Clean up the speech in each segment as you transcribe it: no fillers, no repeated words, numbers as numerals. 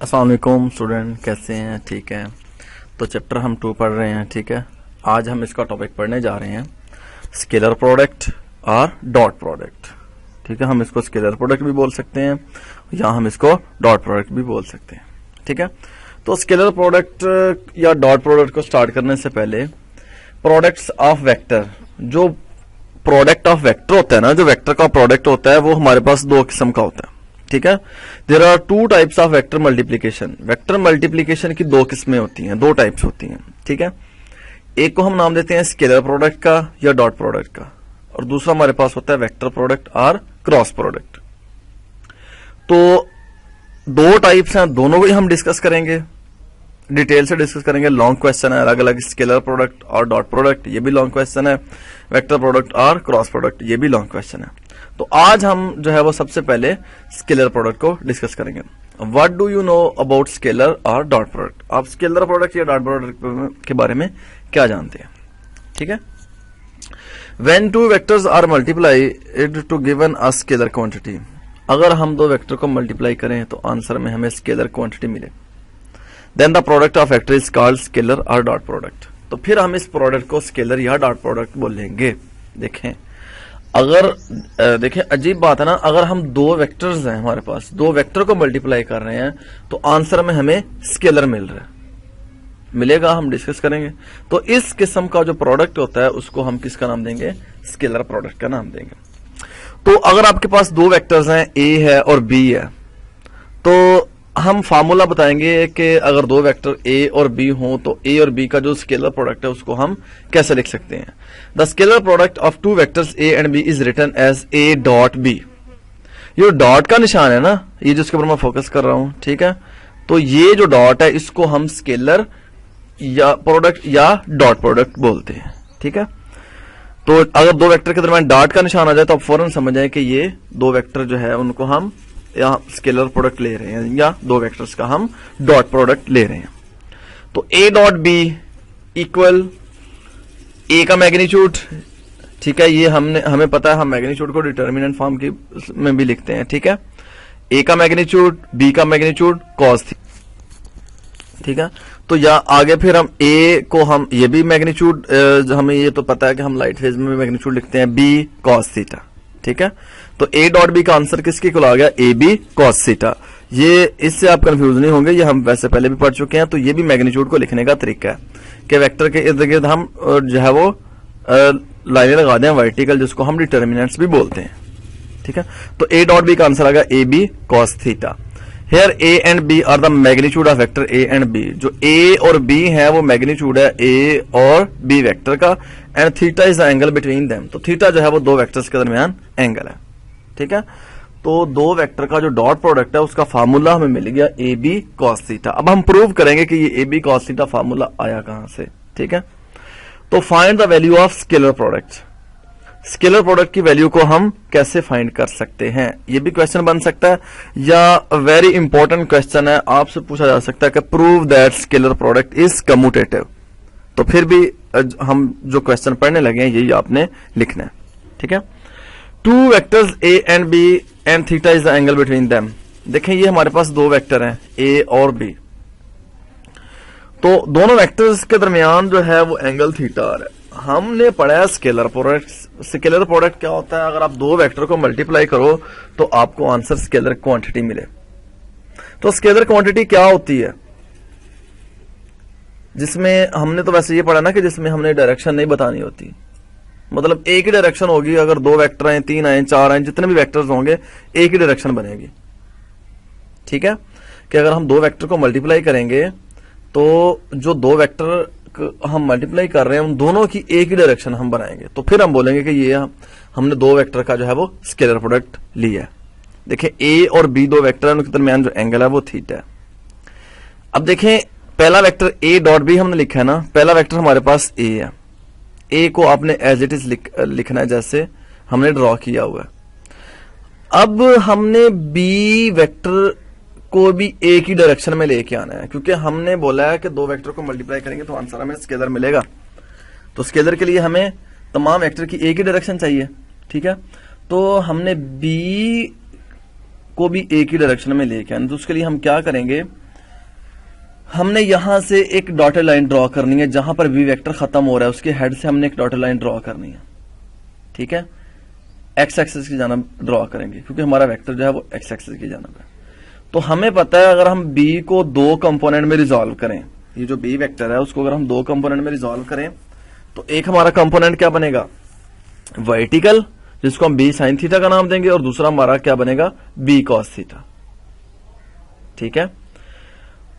अस्सलाम वालेकुम स्टूडेंट, कैसे हैं? ठीक है। तो चैप्टर हम 2 पढ़ रहे हैं। ठीक है, आज हम इसका टॉपिक पढ़ने जा रहे हैं स्केलर प्रोडक्ट और डॉट प्रोडक्ट। ठीक है, हम इसको स्केलर प्रोडक्ट भी बोल सकते हैं या हम इसको डॉट प्रोडक्ट भी बोल सकते हैं। ठीक है, तो स्केलर प्रोडक्ट या डॉट प्रोडक्ट को स्टार्ट करने से पहले प्रोडक्ट्स ऑफ वेक्टर, जो प्रोडक्ट ऑफ वेक्टर होता है ना, जो वेक्टर का प्रोडक्ट होता है वो हमारे पास दो किस्म का होता है। ठीक है, there are two types of vector multiplication. Vector multiplication की दो किस्में होती हैं, दो टाइप्स होती हैं। ठीक है, एक को हम नाम देते हैं स्केलर प्रोडक्ट का या डॉट प्रोडक्ट का, और दूसरा हमारे पास होता है वेक्टर प्रोडक्ट और क्रॉस प्रोडक्ट। तो दो टाइप्स हैं, दोनों को ही हम डिस्कस करेंगे, डिटेल से डिस्कस करेंगे। लॉन्ग क्वेश्चन है, अलग अलग स्केलर प्रोडक्ट और डॉट प्रोडक्ट, ये भी लॉन्ग क्वेश्चन है। वेक्टर प्रोडक्ट और क्रॉस प्रोडक्ट, ये भी लॉन्ग क्वेश्चन है। तो आज हम जो है वो सबसे पहले स्केलर प्रोडक्ट को डिस्कस करेंगे। What do you know about scalar और डॉट प्रोडक्ट? आप स्केलर प्रोडक्ट या डॉट प्रोडक्ट के बारे में क्या जानते हैं? ठीक है, when two vectors are multiplied to given a scalar quantity, अगर हम दो वेक्टर को मल्टीप्लाई करें तो आंसर में हमें स्केलर क्वांटिटी मिले, then the product of vector is called scalar और डॉट प्रोडक्ट। तो फिर हम इस प्रोडक्ट को स्केलर या डॉट प्रोडक्ट बोलेंगे। देखें, अगर देखें अजीब बात है ना, अगर हम दो वेक्टर्स हैं, हमारे पास दो वेक्टर को मल्टीप्लाई कर रहे हैं तो आंसर में हमें स्केलर मिल रहा है, मिलेगा, हम डिस्कस करेंगे। तो इस किस्म का जो प्रोडक्ट होता है उसको हम किसका नाम देंगे? स्केलर प्रोडक्ट का नाम देंगे। तो अगर आपके पास दो वेक्टर्स हैं, ए है और बी है, तो हम फार्मूला बताएंगे कि अगर दो वेक्टर ए और बी हों तो ए और बी का जो स्केलर प्रोडक्ट है उसको हम कैसे लिख सकते हैं? The scalar product of two vectors A and B is written as A dot B. ये डॉट का निशान है ना, ये जिसके ऊपर मैं फोकस कर रहा हूं, ठीक है, तो ये जो डॉट है इसको हम स्केलर या प्रोडक्ट या डॉट प्रोडक्ट बोलते हैं। ठीक है, तो अगर दो वेक्टर के दरमियान डॉट का निशान आ जाए तो आप फौरन समझ जाए कि ये दो वेक्टर जो है उनको हम या स्केलर प्रोडक्ट ले रहे हैं या दो वेक्टर्स का हम डॉट प्रोडक्ट ले रहे हैं। तो ए डॉट बी इक्वल ए का मैग्नीट्यूड, ठीक है, ये हमें पता है, हम मैग्नीट्यूड को डिटर्मिनेंट फॉर्म की में भी लिखते हैं। ठीक है, ए का मैग्नीट्यूड, बी का मैग्नीट्यूड कॉस थीटा। ठीक है, तो या आगे फिर हम ए को हम ये भी मैग्नीट्यूड, हमें ये तो पता है कि हम लाइट फेज में मैग्नीट्यूड लिखते हैं बी कॉस थीटा। ठीक है, तो ए डॉट बी का आंसर किसके इक्वल आ गया? A B cos theta. ये इससे आप कंफ्यूज नहीं होंगे, ये हम वैसे पहले भी पढ़ चुके हैं। तो ये भी मैग्नीट्यूड को लिखने का तरीका है कि वेक्टर के इर्द गिर्द हम जो है वो लाइनें लगा दें वर्टिकल, जिसको हम डिटर्मिनेंट्स भी बोलते हैं। ठीक है, तो ए डॉट बी का आंसर आ गया A B cos theta. Here A and B are the magnitude of vector A and B. जो ए और बी है वो मैग्नीट्यूड है ए और बी वेक्टर का, and theta is the angle between them. तो थीटा जो है वो दो वेक्टर्स के दरमियान एंगल है। ठीक है, तो दो वेक्टर का जो डॉट प्रोडक्ट है उसका फार्मूला हमें मिल गया ए बी कॉस थीटा। अब हम प्रूव करेंगे कि ये A B cos theta formula आया कहां से। ठीक है, तो find the value of scalar product. Scalar product की वैल्यू को हम कैसे फाइंड कर सकते हैं? ये भी क्वेश्चन बन सकता है या वेरी इंपॉर्टेंट क्वेश्चन है, आपसे पूछा जा सकता है कि prove that scalar product is commutative. तो फिर भी हम जो क्वेश्चन पढ़ने लगे हैं यही आपने लिखना है। ठीक है, two vectors A and B and theta is the angle between them. देखें, ये हमारे पास दो वेक्टर हैं ए और बी, तो दोनों वेक्टर्स के दरमियान जो है वो एंगल थीटा आ रहा है। हमने पढ़ा है स्केलर प्रोडक्ट। स्केलर प्रोडक्ट क्या होता है? अगर आप दो वेक्टर को मल्टीप्लाई करो तो आपको आंसर स्केलर क्वांटिटी मिले। तो स्केलर क्वांटिटी क्या होती है? जिसमें हमने तो वैसे ये पढ़ा ना कि जिसमें हमने डायरेक्शन नहीं बतानी होती, मतलब एक ही डायरेक्शन होगी। अगर दो वेक्टर हैं, तीन आए, चार आए, जितने भी वेक्टर्स होंगे एक ही डायरेक्शन बनेगी। ठीक है, कि अगर हम दो वेक्टर को मल्टीप्लाई करेंगे तो जो दो वेक्टर हम मल्टीप्लाई कर रहे हैं उन दोनों की एक ही डायरेक्शन हम बनाएंगे, तो फिर हम बोलेंगे कि ये हमने दो वेक्टर का जो है वो स्केलर प्रोडक्ट लिया है। देखें, ए और बी दो वेक्टर हैं, उनके दरमियान जो एंगल है वो थीटा है। अब देखें, पहला वेक्टर ए डॉट बी हमने लिखा है ना, पहला वेक्टर हमारे पास ए है। ए को आपने एज इट इज लिखना है जैसे हमने ड्रॉ किया हुआ है। अब हमने बी वेक्टर को भी एक ही डायरेक्शन में लेके आना है, क्योंकि हमने बोला है कि दो वेक्टर को मल्टीप्लाई करेंगे तो आंसर हमें स्केलर मिलेगा। तो स्केलर के लिए हमें तमाम वेक्टर की एक ही डायरेक्शन चाहिए। ठीक है, तो हमने बी को भी एक ही डायरेक्शन में लेके आना, तो उसके लिए हम क्या करेंगे हमने यहां से एक डॉटेड लाइन ड्रॉ करनी है, जहां पर बी वेक्टर खत्म हो रहा है उसके हेड से हमने एक डॉटेड लाइन ड्रॉ करनी है, ठीक है। एक्स एक्सिस की जानब ड्रॉ करेंगे क्योंकि हमारा वेक्टर जो है वो एक्स एक्सिस की जानब है। तो हमें पता है अगर हम बी को दो कंपोनेंट में रिजॉल्व करें, ये जो बी वेक्टर है उसको अगर हम दो कंपोनेंट में रिजॉल्व करें तो एक हमारा कंपोनेंट क्या बनेगा, वर्टिकल, जिसको हम बी साइन थीटा का नाम देंगे, और दूसरा हमारा क्या बनेगा, बी कॉस थीटा, ठीक है।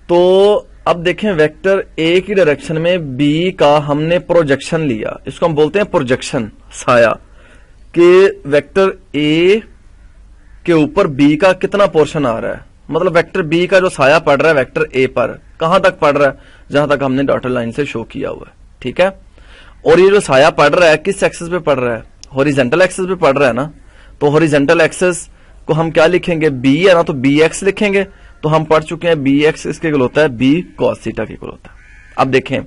तो अब देखें वेक्टर ए की डायरेक्शन में बी का हमने प्रोजेक्शन लिया, इसको हम बोलते हैं प्रोजेक्शन, साया, कि वेक्टर ए के ऊपर बी का कितना पोर्शन आ रहा है, मतलब वेक्टर बी का जो साया पड़ रहा है वेक्टर ए पर कहां तक पड़ रहा है, जहां तक हमने डॉटेड लाइन से शो किया हुआ है, ठीक है। और ये जो साया पड़ रहा है किस एक्सिस पे पड़ रहा है, हॉरिजॉन्टल एक्सिस पे पड़ रहा है ना, तो हॉरिजॉन्टल एक्सिस को हम क्या लिखेंगे, बी है ना, तो बी एक्स लिखेंगे। तो हम पढ़ चुके हैं बी एक्स इसके इक्वल होता है बी कॉस थीटा के इक्वल होता है। अब देखें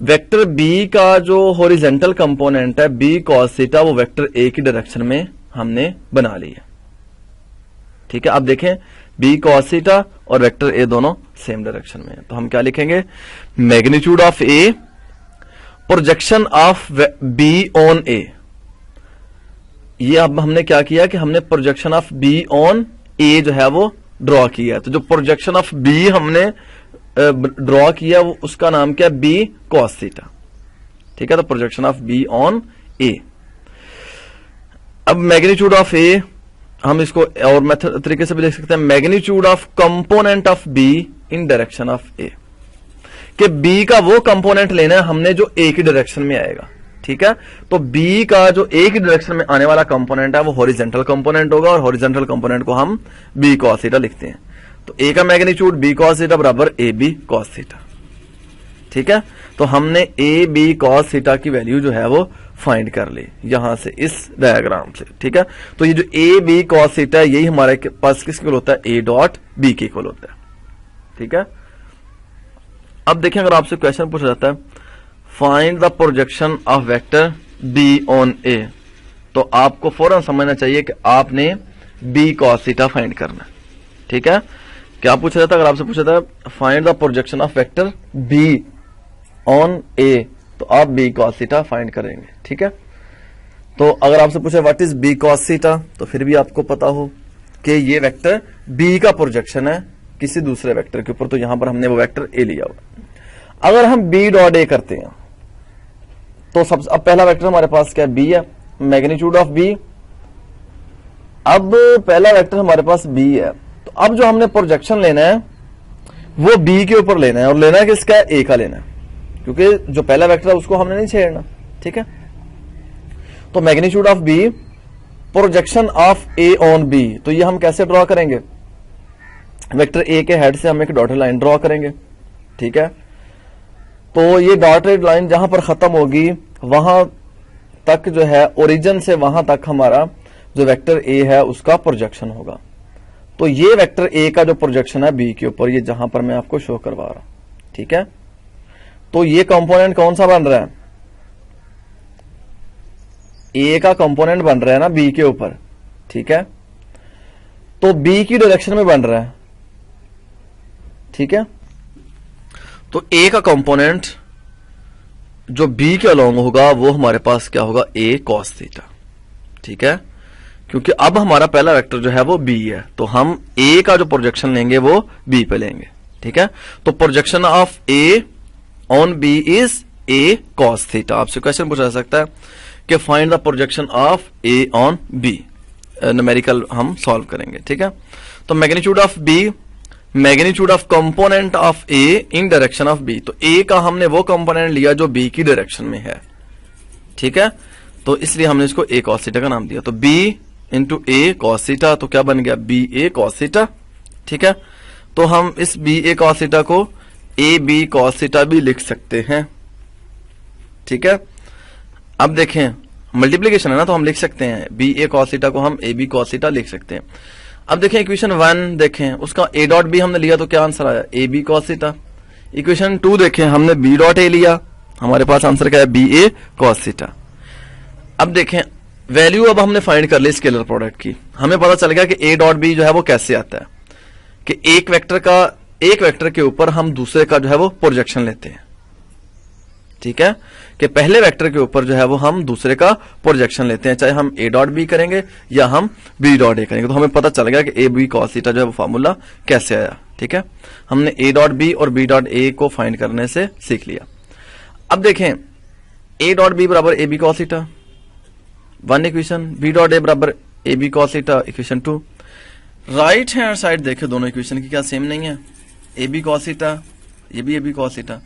वेक्टर बी का जो हॉरिजॉन्टल कंपोनेंट है बी कॉस थीटा, वो वेक्टर ए की डायरेक्शन में हमने बना लिया, ठीक है। अब देखें बी कॉस थीटा और वेक्टर ए दोनों सेम डायरेक्शन में है, तो हम क्या लिखेंगे, magnitude of A projection of B on A. ये अब हमने क्या किया कि हमने projection of B on A जो है वो ड्रॉ किया, तो जो प्रोजेक्शन ऑफ बी हमने ड्रॉ किया वो उसका नाम क्या, बी कॉस थीटा, ठीक है। तो प्रोजेक्शन ऑफ बी ऑन ए। अब मैग्नीट्यूड ऑफ ए हम इसको और मेथड तरीके से भी देख सकते हैं, magnitude of component of B in direction of A, कि बी का वो कंपोनेंट लेना है हमने जो ए की डायरेक्शन में आएगा, ठीक है। तो बी का जो ए की डायरेक्शन में आने वाला कंपोनेंट है वो हॉरिजॉन्टल कंपोनेंट होगा, और हॉरिजॉन्टल कंपोनेंट को हम बी कॉस थीटा लिखते हैं। तो ए का मैग्नीट्यूड बी कॉस थीटा बराबर ए बी कॉस थीटा, ठीक है। तो हमने ए बी कॉस थीटा की वैल्यू जो है वो फाइंड कर ली यहां से इस डायग्राम से, ठीक है। तो ये जो ए बी कॉस थीटा है यही हमारे पास किसके इक्वल होता है, ए डॉट बी के इक्वल होता है, ठीक है। अब देखें अगर आपसे क्वेश्चन पूछा जाता है find the projection of vector B on A, तो आपको फौरन समझना चाहिए कि आपने बी कॉस थीटा फाइंड करना है, ठीक है। क्या पूछा जाता है अगर आपसे पूछा जाता है find the projection of vector B on A, तो आप बी कॉस थीटा फाइंड करेंगे, ठीक है। तो अगर आपसे पूछे what is B cos theta, तो फिर भी आपको पता हो कि ये वेक्टर बी का प्रोजेक्शन है किसी दूसरे वेक्टर के ऊपर, तो यहां पर हमने वो वेक्टर ए लिया हुआ। अगर हम बी डॉट ए करते हैं तो अब पहला वेक्टर हमारे पास क्या है, बी है, मैग्नीट्यूड ऑफ बी। अब पहला वेक्टर हमारे पास बी है, तो अब जो हमने प्रोजेक्शन लेना है वो बी के ऊपर लेना है, और लेना है किसका, ए का लेना है, क्योंकि जो पहला वेक्टर है उसको हमने नहीं छेड़ना, ठीक है। तो magnitude of B projection of A on B, तो ये हम कैसे ड्रॉ करेंगे, वेक्टर ए के हेड से हम एक डॉटेड लाइन ड्रॉ करेंगे, ठीक है। तो ये डॉटेड लाइन जहां पर खत्म होगी वहां तक जो है ओरिजिन से वहां तक हमारा जो वेक्टर ए है उसका प्रोजेक्शन होगा। तो ये वेक्टर ए का जो प्रोजेक्शन है बी के ऊपर, ये जहां पर मैं आपको शो करवा रहा हूं, ठीक है। तो ये कंपोनेंट कौन सा बन रहा है, ए का कंपोनेंट बन रहा है ना बी के ऊपर, ठीक है। तो बी की डायरेक्शन में बन रहा है, ठीक है। तो ए का कंपोनेंट जो बी के अलोंग होगा वो हमारे पास क्या होगा, ए कॉस थीटा, ठीक है। क्योंकि अब हमारा पहला वेक्टर जो है वो बी है, तो हम ए का जो प्रोजेक्शन लेंगे वो बी पे लेंगे, ठीक है। तो projection of A on B is A cos theta. आपसे क्वेश्चन पूछा जा सकता है कि find the projection of A on B, numerical हम सॉल्व करेंगे, ठीक है। तो magnitude of B, magnitude of component of A in direction of B, तो ए का हमने वो कंपोनेंट लिया जो बी की डायरेक्शन में है, ठीक है। तो इसलिए हमने इसको ए कॉस थीटा का नाम दिया। तो बी इंटू ए कॉस थीटा, तो क्या बन गया, बी ए कॉस थीटा, ठीक है। तो हम इस बी ए कॉस थीटा को ए बी कॉस थीटा भी लिख सकते हैं, ठीक है। अब देखें मल्टीप्लीकेशन है ना, तो हम लिख सकते हैं बी ए कॉस थीटा को हम ए बी कॉस थीटा लिख सकते हैं। अब देखें इक्वेशन 1 देखें, उसका ए डॉट बी हमने लिया तो क्या आंसर आया, A B cos theta. Equation 2 देखें, हमने बी डॉट ए लिया, हमारे पास आंसर क्या है, बी ए कॉस थीटा। अब देखें वैल्यू अब हमने फाइंड कर ली स्केलर प्रोडक्ट की, हमें पता चल गया कि ए डॉट बी जो है वो कैसे आता है, कि एक वेक्टर का एक वेक्टर के ऊपर हम दूसरे का जो है वो प्रोजेक्शन लेते हैं, ठीक है, कि पहले वेक्टर के ऊपर जो है वो हम दूसरे का प्रोजेक्शन लेते हैं, चाहे हम ए डॉट बी करेंगे या हम बी डॉट ए करेंगे, तो हमें पता चल गया कि ए बी कॉस थीटा जो है वो फार्मूला कैसे आया, ठीक है। हमने ए डॉट बी और बी डॉट ए को फाइंड करने से सीख लिया। अब देखें ए डॉट बी बराबर A B cos theta, one equation, B dot A बराबर A B cos theta, equation 2। Right hand side देखें दोनों इक्वेशन की क्या सेम नहीं है, ए बी कॉस थीटा, ये भी ए बी कॉस थीटा।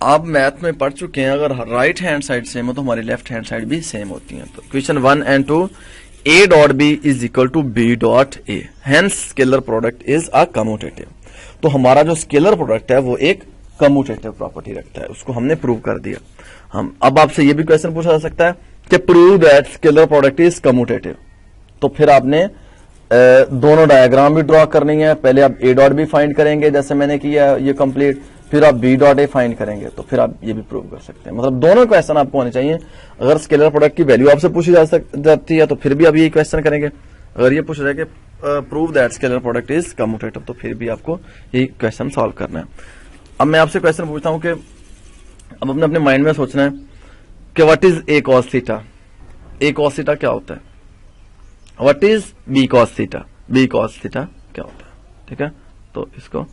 आप मैथ में पढ़ चुके हैं, अगर राइट हैंड साइड सेम हो तो हमारी लेफ्ट हैंड साइड भी सेम होती है। तो equation 1 and 2, A dot B is equal to B dot A, hence scalar product is a commutative. तो हमारा जो स्केलर प्रोडक्ट है वो एक कम्यूटेटिव प्रॉपर्टी रखता है, उसको हमने प्रूव कर दिया। हम अब आपसे ये भी क्वेश्चन पूछा जा सकता है कि prove that scalar product is commutative, तो फिर आपने दोनों डायग्राम भी ड्रॉ करनी है। पहले आप ए डॉट बी फाइंड करेंगे जैसे मैंने किया ये कंप्लीट, फिर आप बी डॉट ए फाइंड करेंगे, तो फिर आप ये भी प्रूव कर सकते हैं। मतलब दोनों क्वेश्चन आपको होने चाहिए। अगर स्केलर प्रोडक्ट की वैल्यू आपसे पूछी जाती है तो फिर भी आप ये क्वेश्चन करेंगे। अगर ये पूछ रहा है कि prove that scalar product is commutative, तो फिर भी आपको ये क्वेश्चन सॉल्व करना है। अब मैं आपसे क्वेश्चन पूछता हूं कि अब अपने अपने माइंड में सोचना है कि what is A cos theta, A cos theta क्या होता है, what is B cos theta, B cos theta क्या होता है, ठीक है। तो इसको